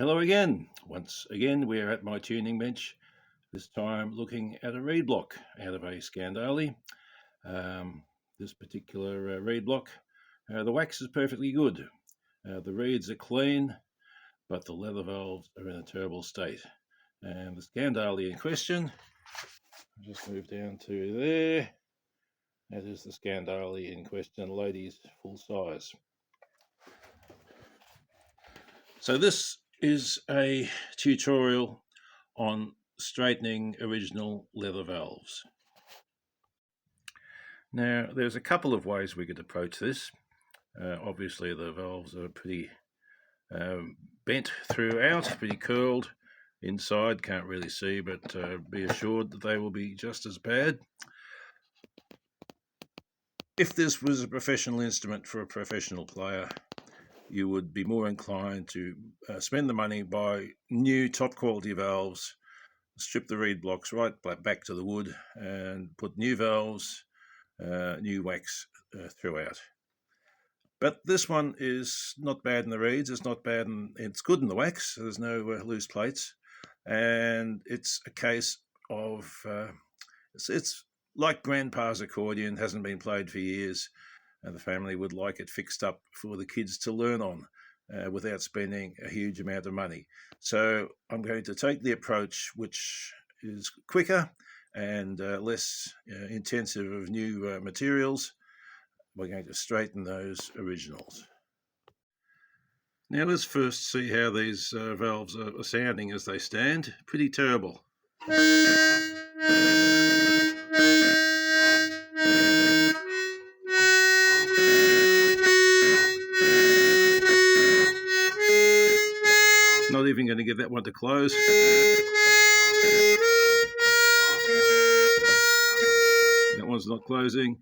Hello again. Once again, we are at my tuning bench, this time looking at a reed block out of a Scandali. Um, this particular reed block, the wax is perfectly good. The reeds are clean, but the leather valves are in a terrible state. And the Scandali in question, I'll just move down to there. That is the Scandali in question, ladies, full size. So this is a tutorial on straightening original leather valves. Now, there's a couple of ways we could approach this. Obviously, the valves are pretty bent throughout, pretty curled inside, can't really see, but be assured that they will be just as bad. If this was a professional instrument for a professional player, you would be more inclined to spend the money, buy new top quality valves, strip the reed blocks right back to the wood and put new valves, new wax throughout. But this one is not bad in the reeds, it's not bad, it's good in the wax, there's no loose plates, and it's a case of, it's like Grandpa's accordion, hasn't been played for years, and the family would like it fixed up for the kids to learn on without spending a huge amount of money. So I'm going to take the approach which is quicker and less intensive of new materials. We're going to straighten those originals. Now let's first see how these valves are sounding as they stand. Pretty terrible. Not even going to get that one to close. That one's not closing.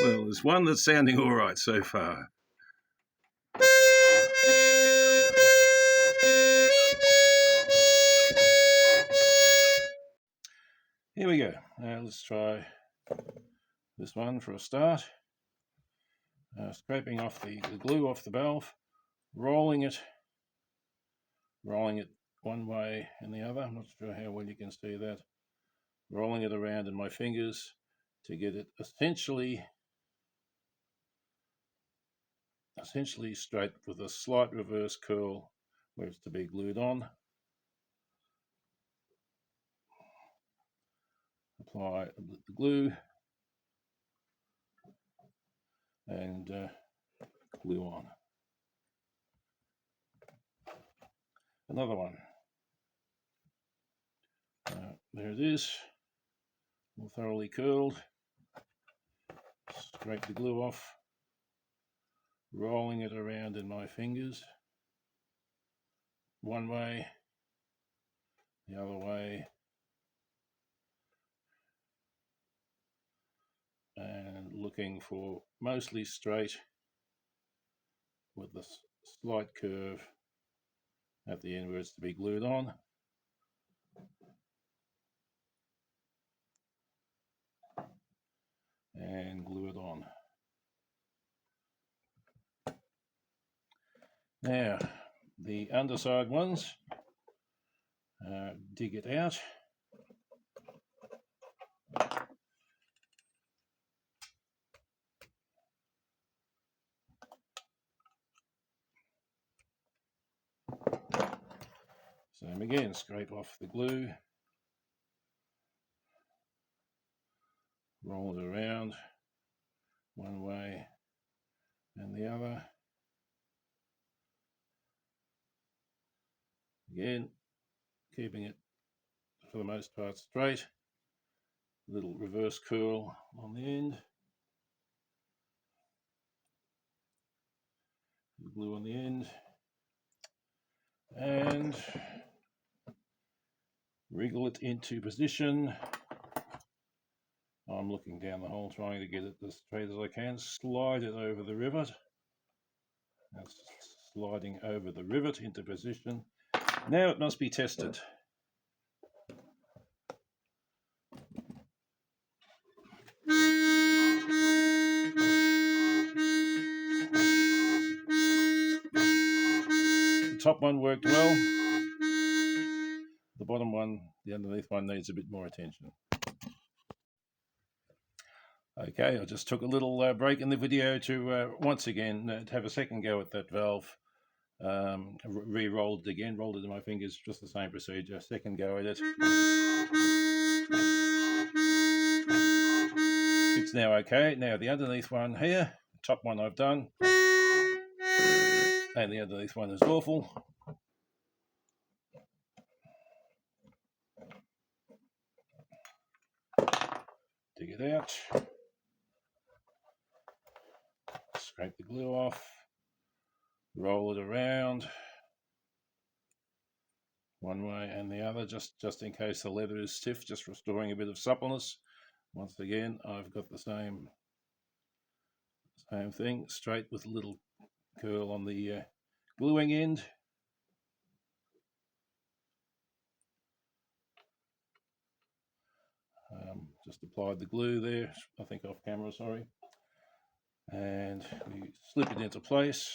Well, there's one that's sounding all right so far. Here we go. Now let's try this one for a start. Scraping off the glue off the valve, rolling it one way and the other. I'm not sure how well you can see that. Rolling it around in my fingers to get it essentially straight with a slight reverse curl where it's to be glued on. Apply the glue and glue on. Another one. There it is, all thoroughly curled. Scrape the glue off, rolling it around in my fingers, one way, the other way, and looking for mostly straight with the slight curve at the end where it's to be glued on. And glue it on. Now, the underside ones, dig it out. Same again, scrape off the glue, roll it around one way and the other. Again, keeping it for the most part straight. A little reverse curl on the end. Glue on the end. And wriggle it into position. I'm looking down the hole trying to get it as straight as I can. Slide it over the rivet. That's sliding over the rivet into position. Now it must be tested. top one worked well. The bottom one, the underneath one, needs a bit more attention. Okay, I just took a little break in the video to once again have a second go at that valve. Re-rolled it again, rolled it in my fingers, just the same procedure, second go at it. It's now okay. Now the underneath one here, top one I've done, and the underneath one is awful. Dig it out, scrape the glue off, roll it around one way and the other, just in case the leather is stiff, just restoring a bit of suppleness. Once again, I've got the same thing, straight with a little curl on the gluing end. Just applied the glue there, I think off camera, sorry. And we slip it into place.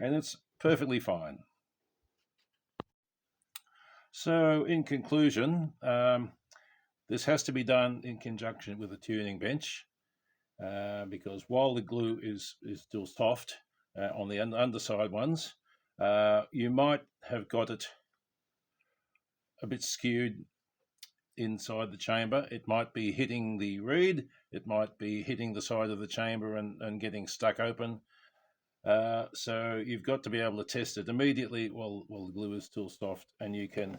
And it's perfectly fine. So in conclusion, this has to be done in conjunction with a tuning bench, because while the glue is still soft on the underside ones, you might have got it a bit skewed inside the chamber. It might be hitting the reed, it might be hitting the side of the chamber and getting stuck open. So you've got to be able to test it immediately while the glue is still soft, and you can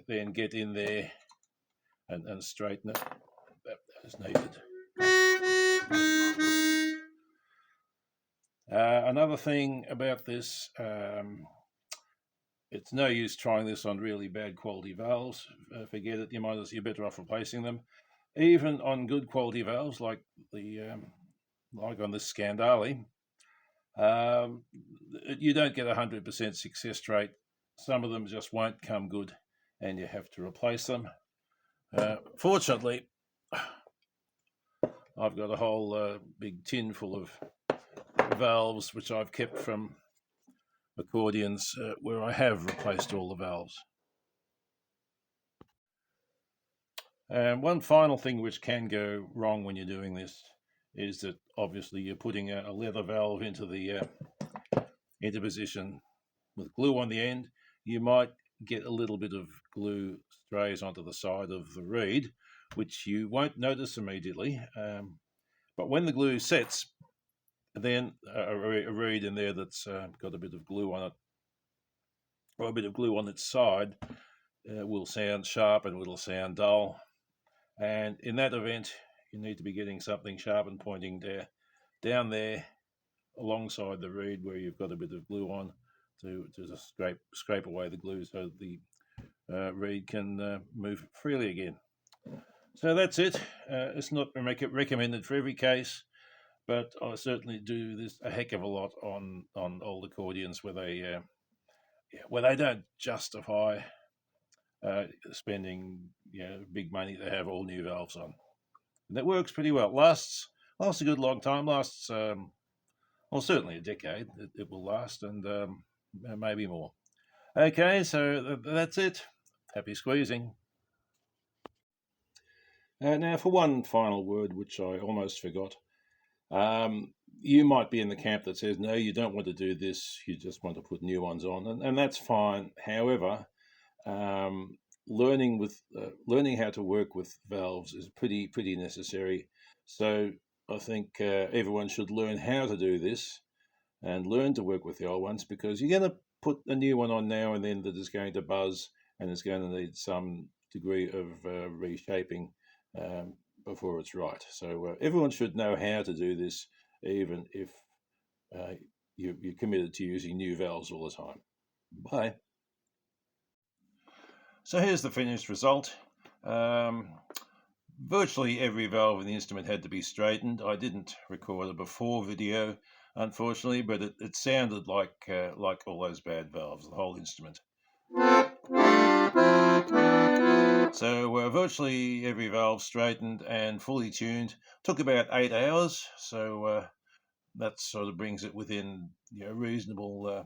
then get in there and straighten it as needed. Another thing about this, it's no use trying this on really bad quality valves. Forget it. You're better off replacing them. Even on good quality valves like like on this Scandali, you don't get 100% success rate. Some of them just won't come good, and you have to replace them. Fortunately, I've got a whole big tin full of valves which I've kept from accordions, where I have replaced all the valves. And one final thing which can go wrong when you're doing this is that obviously you're putting a leather valve into position with glue on the end. You might get a little bit of glue strays onto the side of the reed, which you won't notice immediately. But when the glue sets, then a reed in there that's got a bit of glue on it, or a bit of glue on its side, will sound sharp and it'll sound dull. And in that event, you need to be getting something sharp and pointing down there alongside the reed where you've got a bit of glue on to just scrape away the glue so the reed can move freely again. So that's it. It's not recommended for every case, but I certainly do this a heck of a lot on old accordions where they don't justify spending big money to have all new valves on. And that works pretty well. Lasts a good long time. Lasts certainly a decade. It will last, and maybe more. Okay, so that's it. Happy squeezing. Now for one final word, which I almost forgot. You might be in the camp that says, no, you don't want to do this, you just want to put new ones on, and that's fine. However, learning how to work with valves is pretty necessary. So I think everyone should learn how to do this and learn to work with the old ones, because you're going to put a new one on now and then that is going to buzz and is going to need some degree of reshaping before it's right. So everyone should know how to do this, even if you're committed to using new valves all the time. Bye. So here's the finished result. Virtually every valve in the instrument had to be straightened. I didn't record a before video, unfortunately, but it sounded like all those bad valves, the whole instrument. So virtually every valve straightened and fully tuned. Took about 8 hours, so that sort of brings it within reasonable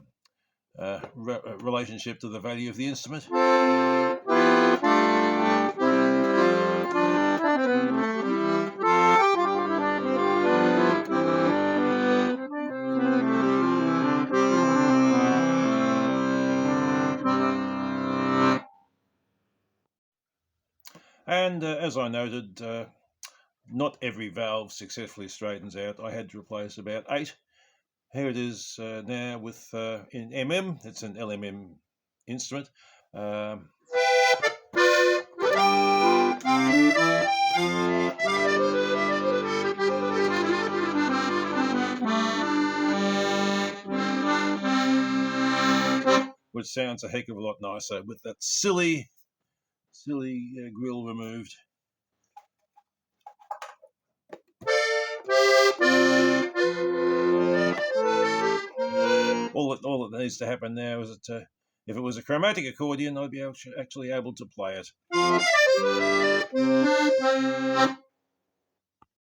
relationship to the value of the instrument. And as I noted, not every valve successfully straightens out. I had to replace about 8. Here it is now with in MM. It's an LMM instrument. Which sounds a heck of a lot nicer with that silly grill removed. All that needs to happen now is that if it was a chromatic accordion, I'd be actually able to play it.